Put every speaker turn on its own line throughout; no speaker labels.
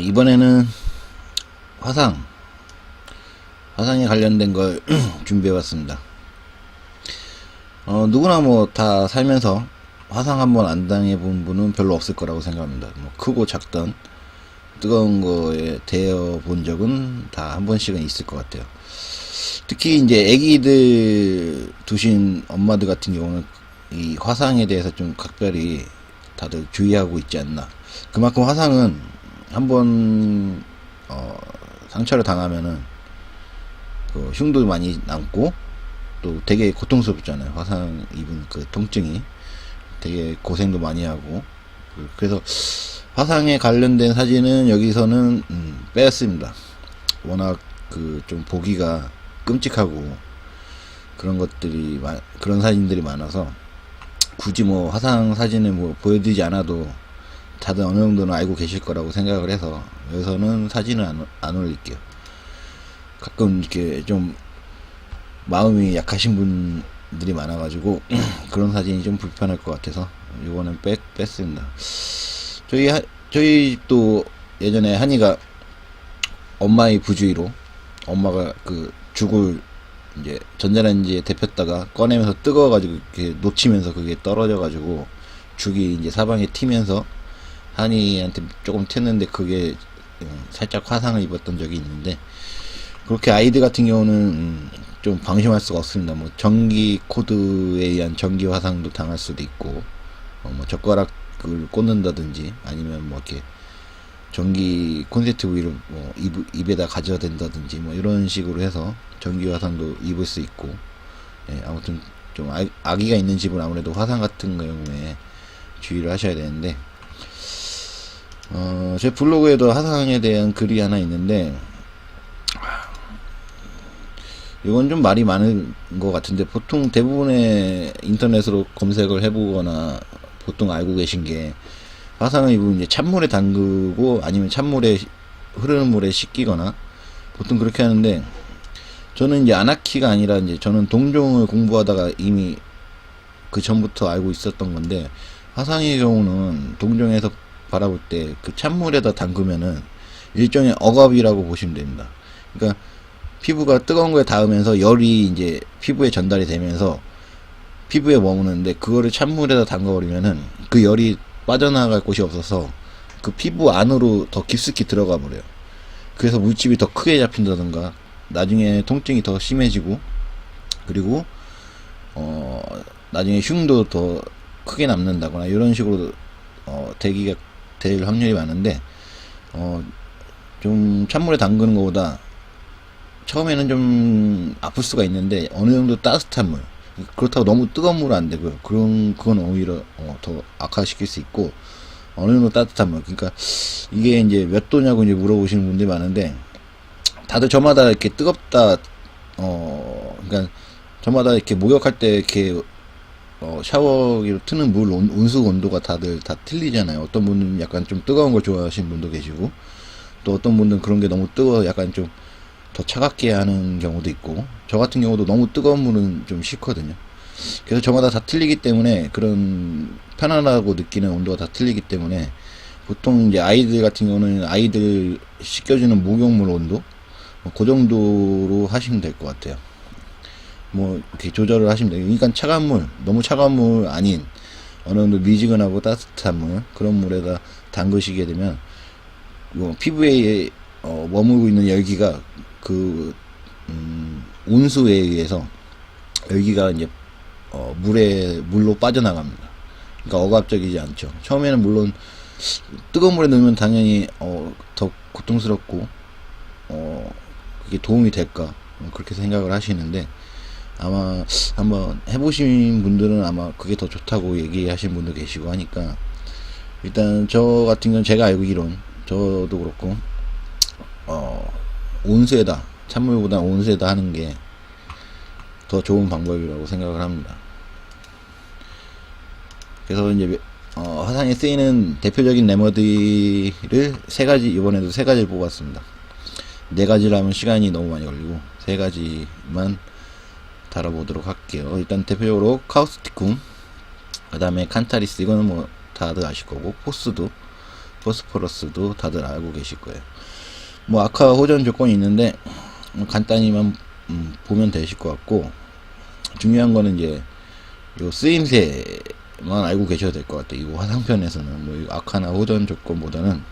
이번에는 화상에 관련된 걸 준비해 봤습니다. 누구나 뭐 다 살면서 화상 한번 안 당해 본 분은 별로 없을 거라고 생각합니다. 뭐 크고 작던 뜨거운 거에 대여 본 적은 다 한 번씩은 있을 것 같아요. 특히 이제 애기들 두신 엄마들 같은 경우는 이 화상에 대해서 좀 각별히 다들 주의하고 있지 않나. 그만큼 화상은 한번 상처를 당하면은 그 흉도 많이 남고 또 되게 고통스럽잖아요. 화상 입은 그 통증이 되게 고생도 많이 하고. 그래서 화상에 관련된 사진은 여기서는 빼었습니다. 워낙 그 좀 보기가 끔찍하고 그런 사진들이 많아서 굳이 뭐 화상 사진을 뭐 보여드리지 않아도 다들 어느 정도는 알고 계실 거라고 생각을 해서 여기서는 사진을 안 올릴게요. 가끔 이렇게 좀 마음이 약하신 분들이 많아가지고 그런 사진이 좀 불편할 것 같아서 이거는 뺐습니다. 저희 또 예전에 한이가 엄마의 부주의로 엄마가 그 죽을 이제 전자레인지에 데폈다가 꺼내면서 뜨거워가지고 이렇게 놓치면서 그게 떨어져가지고 죽이 이제 사방에 튀면서 한이한테 조금 튀었는데 그게 살짝 화상을 입었던 적이 있는데, 그렇게 아이들 같은 경우는 좀 방심할 수가 없습니다. 뭐 전기 코드에 의한 전기 화상도 당할 수도 있고, 뭐 젓가락을 꽂는다든지 아니면 뭐 이렇게 전기 콘센트 부위를 뭐 입에다 가져야 된다든지 뭐 이런 식으로 해서 전기 화상도 입을 수 있고, 예, 아무튼 좀 아기가 있는 집은 아무래도 화상 같은 경우에 주의를 하셔야 되는데, 제 블로그에도 화상에 대한 글이 하나 있는데 이건 좀 말이 많은 것 같은데, 보통 대부분의 인터넷으로 검색을 해보거나 보통 알고 계신 게, 화상을 입으면 이제 찬물에 담그고 아니면 찬물에 흐르는 물에 씻기거나 보통 그렇게 하는데, 저는 이제 안학키가 아니라 이제 저는 동종을 공부하다가 이미 그 전부터 알고 있었던 건데, 화상의 경우는 동종에서 바라볼 때 그 찬물에다 담그면은 일종의 억압이라고 보시면 됩니다. 그러니까 피부가 뜨거운 거에 닿으면서 열이 이제 피부에 전달이 되면서 피부에 머무는데, 그거를 찬물에다 담가버리면은 그 열이 빠져나갈 곳이 없어서 그 피부 안으로 더 깊숙이 들어가 버려요. 그래서 물집이 더 크게 잡힌다던가 나중에 통증이 더 심해지고, 그리고 나중에 흉도 더 크게 남는다거나 이런 식으로 대기가 될 확률이 많은데, 좀 찬물에 담그는 것보다 처음에는 좀 아플 수가 있는데 어느 정도 따뜻한 물, 그렇다고 너무 뜨거운 물은 안 되고요. 그건 오히려 더 악화시킬 수 있고, 어느 정도 따뜻한 물, 그러니까 이게 이제 몇 도냐고 이제 물어보시는 분들이 많은데, 다들 저마다 이렇게 뜨겁다, 그러니까 저마다 이렇게 목욕할 때 이렇게 샤워기로 트는 물 온수 온도가 다들 다 틀리잖아요. 어떤 분은 약간 좀 뜨거운 걸 좋아하시는 분도 계시고, 또 어떤 분들은 그런 게 너무 뜨거워 약간 좀 더 차갑게 하는 경우도 있고, 저 같은 경우도 너무 뜨거운 물은 좀 싫거든요. 그래서 저마다 다 틀리기 때문에, 그런 편안하고 느끼는 온도가 다 틀리기 때문에 보통 이제 아이들 같은 경우는 아이들 씻겨주는 목욕물 온도 그 정도로 하시면 될 것 같아요. 뭐 이렇게 조절을 하시면 돼요. 그러니까 차가운 물, 너무 차가운 물 아닌 어느 정도 미지근하고 따뜻한 물, 그런 물에다 담그시게 되면 피부에 머물고 있는 열기가 그 온수에 의해서 열기가 이제 물로 빠져나갑니다. 그러니까 억압적이지 않죠. 처음에는 물론 뜨거운 물에 넣으면 당연히 더 고통스럽고 그게 도움이 될까 그렇게 생각을 하시는데, 아마 한번 해보신 분들은 아마 그게 더 좋다고 얘기하신 분도 계시고 하니까, 일단 저 같은 경우는 제가 알기론 저도 그렇고 온수에다, 찬물보다 온수에다 하는 게 더 좋은 방법이라고 생각을 합니다. 그래서 이제 화상에 쓰이는 대표적인 레머디를 이번에도 세 가지를 뽑았습니다. 네 가지를 하면 시간이 너무 많이 걸리고 세 가지만 다뤄보도록 할게요. 일단 대표적으로 카우스티쿰, 그 다음에 칸타리스, 이거는 뭐 다들 아실 거고, 포스도, 포스포러스도 다들 알고 계실 거예요. 뭐 아카 호전 조건이 있는데 간단히만 보면 되실 것 같고, 중요한 거는 이제 요 쓰임새만 알고 계셔야 될 것 같아요. 이 화상편에서는 뭐 아카나 호전 조건보다는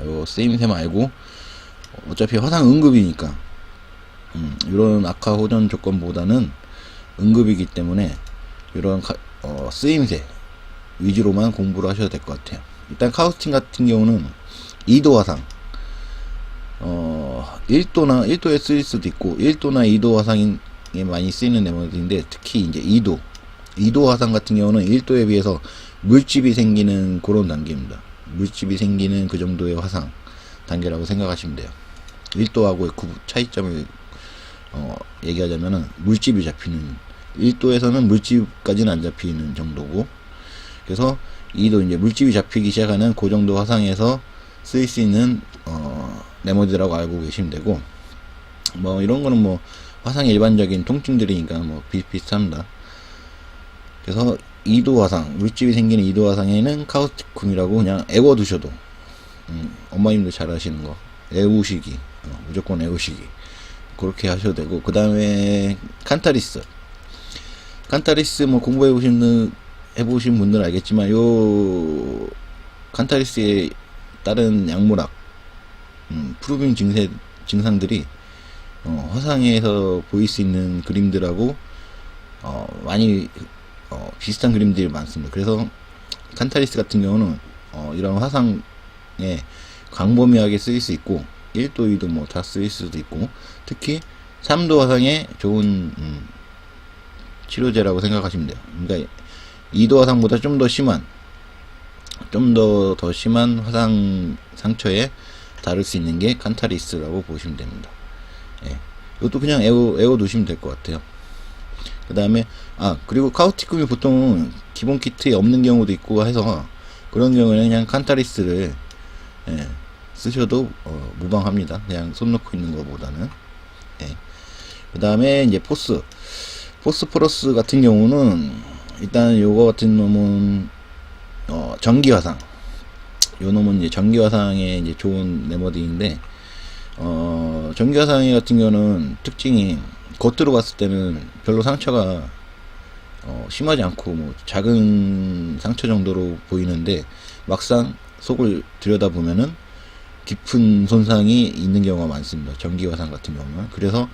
요 쓰임새만 알고, 어차피 화상 응급이니까 이런 아카 호전 조건보다는 응급이기 때문에 이런 쓰임새 위주로만 공부를 하셔야 될 것 같아요. 일단 카우스팅 같은 경우는 2도 화상, 1도에 쓰일 수도 있고 1도나 2도 화상에 많이 쓰이는 네모들인데, 특히 이제 2도 화상 같은 경우는 1도에 비해서 물집이 생기는 그런 단계입니다. 물집이 생기는 그 정도의 화상 단계라고 생각하시면 돼요. 1도하고의 차이점을 얘기하자면은 물집이 잡히는, 1도에서는 물집까지는 안 잡히는 정도고, 그래서 2도 이제 물집이 잡히기 시작하는 그 정도 화상에서 쓰일 수 있는 네모드라고 알고 계시면 되고, 뭐 이런 거는 뭐 화상의 일반적인 통칭들이니까 뭐 비슷비슷합니다. 그래서 2도 화상, 물집이 생기는 2도 화상에는 카우스티쿰이라고 그냥 애워두셔도, 엄마님도 잘 아시는 거, 애우시기, 무조건 애우시기, 그렇게 하셔도 되고, 그 다음에 칸타리스 뭐 해보신 분들은 알겠지만, 요 칸타리스에 따른 약물학, 프루빙 증상들이 화상에서 보일 수 있는 그림들하고 많이 비슷한 그림들이 많습니다. 그래서 칸타리스 같은 경우는 이런 화상에 광범위하게 쓰일 수 있고, 1도, 2도 뭐 다 쓰일 수도 있고, 특히 3도 화상에 좋은 치료제라고 생각하시면 돼요. 그러니까 2도 화상보다 좀 더 심한 화상 상처에 다룰 수 있는 게 칸타리스라고 보시면 됩니다. 예. 이것도 그냥 애워 두시면 될 것 같아요. 그 다음에 그리고 카우스티쿰이 보통 기본 키트에 없는 경우도 있고 해서, 그런 경우에는 그냥 칸타리스를 쓰셔도 무방합니다. 그냥 손 놓고 있는 것보다는. 예. 그 다음에 이제 포스포러스 같은 경우는, 일단 요거 같은 놈은 전기화상, 요 놈은 이제 전기화상에 이제 좋은 네모드인데, 전기화상 같은 경우는 특징이, 겉으로 봤을 때는 별로 상처가 심하지 않고 뭐 작은 상처 정도로 보이는데, 막상 속을 들여다보면은 깊은 손상이 있는 경우가 많습니다. 전기화상 같은 경우는. 그래서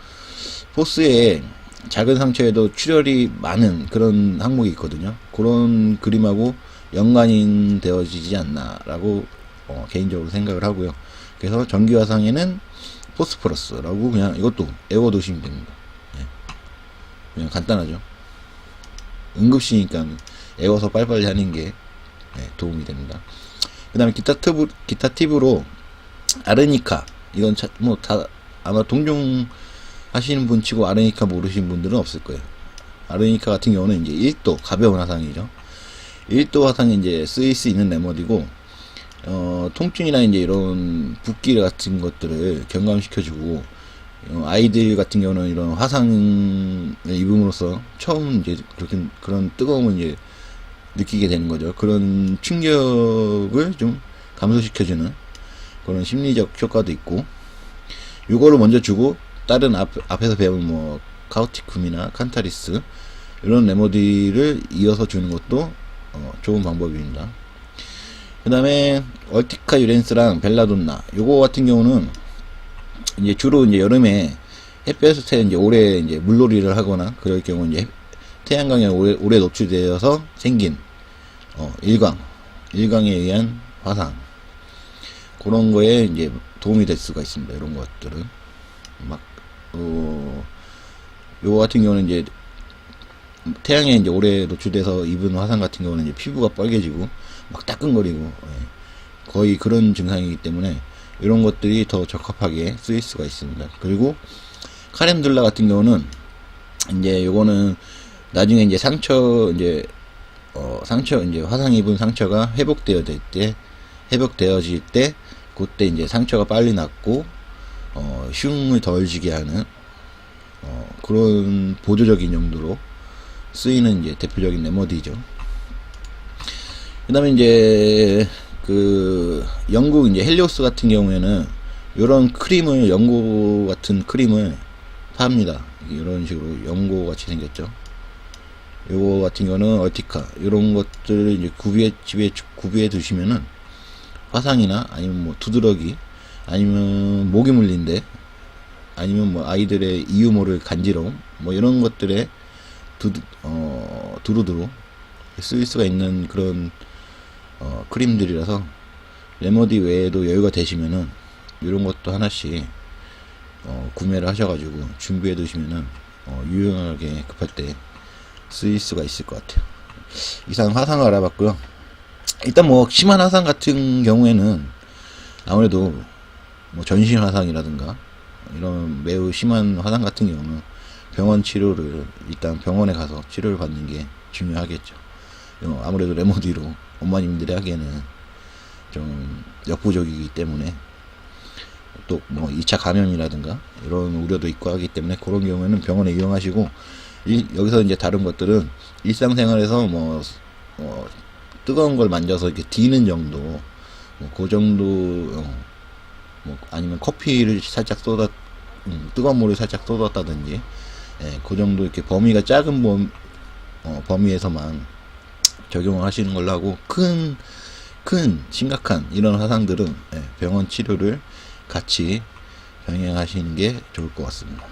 포스에 작은 상처에도 출혈이 많은 그런 항목이 있거든요. 그런 그림하고 연관이 되어지지 않나라고 개인적으로 생각을 하고요. 그래서 전기화상에는 포스포러스라고 그냥 이것도 애워두시면 됩니다. 예. 그냥 간단하죠. 응급시니까 애워서 빨리빨리 하는 게 도움이 됩니다. 그 다음에 기타 팁으로 아르니카, 이건 뭐 다 아마 동종 하시는 분 치고 아르니카 모르시는 분들은 없을 거예요. 아르니카 같은 경우는 이제 1도 가벼운 화상이죠. 1도 화상에 이제 쓰일 수 있는 네모드이고, 통증이나 이제 이런 붓기 같은 것들을 경감시켜주고, 아이들 같은 경우는 이런 화상을 입음으로써 처음 이제 그런 뜨거움을 이제 느끼게 되는 거죠. 그런 충격을 좀 감소시켜주는 그런 심리적 효과도 있고, 요거를 먼저 주고, 다른 앞에서 배운 뭐 카우스티쿰이나 칸타리스 이런 네모드를 이어서 주는 것도 좋은 방법입니다. 그 다음에 얼티카 유렌스랑 벨라돈나, 요거 같은 경우는 이제 주로 이제 여름에 햇볕에 이제 오래 이제 물놀이를 하거나 그럴 경우 이제 태양광에 오래 노출되어서 생긴 일광에 의한 화상, 그런 거에 이제 도움이 될 수가 있습니다. 이런 것들은 요거 같은 경우는 이제 태양에 이제 오래 노출돼서 입은 화상 같은 경우는 이제 피부가 빨개지고 막 따끔거리고 거의 그런 증상이기 때문에 이런 것들이 더 적합하게 쓰일 수가 있습니다. 그리고 카렘둘라 같은 경우는 이제 요거는 나중에 이제 상처 이제 화상 입은 상처가 회복되어질 때 그때 이제 상처가 빨리 낫고 흉을 덜 지게 하는 그런 보조적인 용도로 쓰이는 이제 대표적인 네모드이죠. 그 다음에 이제 그 영국 이제 헬리오스 같은 경우에는 이런 크림을 연고 같은 크림을 팝니다. 이런 식으로 연고 같이 생겼죠. 요거 같은 경우는 얼티카 이런 것들을 이제 집에 구비해 두시면은 화상이나 아니면 뭐 두드러기 아니면 모기 물린데 아니면 뭐 아이들의 이유 모를 간지러움 뭐 이런 것들에 두루두루 쓸 수가 있는 그런 크림들이라서 레머디 외에도 여유가 되시면은 이런 것도 하나씩 구매를 하셔가지고 준비해 두시면은 유용하게 급할 때 쓰일 수가 있을 것 같아요. 이상 화상을 알아봤고요. 일단 뭐 심한 화상 같은 경우에는 아무래도 뭐 전신 화상이라든가 이런 매우 심한 화상 같은 경우는 병원 치료를 일단 병원에 가서 치료를 받는 게 중요하겠죠. 아무래도 레모디로 엄마님들이 하기에는 좀 역부족이기 때문에 또 뭐 2차 감염이라든가 이런 우려도 있고 하기 때문에 그런 경우에는 병원에 이용하시고 여기서 이제 다른 것들은 일상생활에서 뭐 뜨거운 걸 만져서 이렇게 디는 정도 뭐 그 정도 뭐 아니면 커피를 살짝 뜨거운 물을 살짝 쏟았다든지 그 정도 이렇게 범위가 작은 범위에서만 적용을 하시는 걸로 하고 큰 심각한 이런 화상들은 병원 치료를 같이 병행하시는 게 좋을 것 같습니다.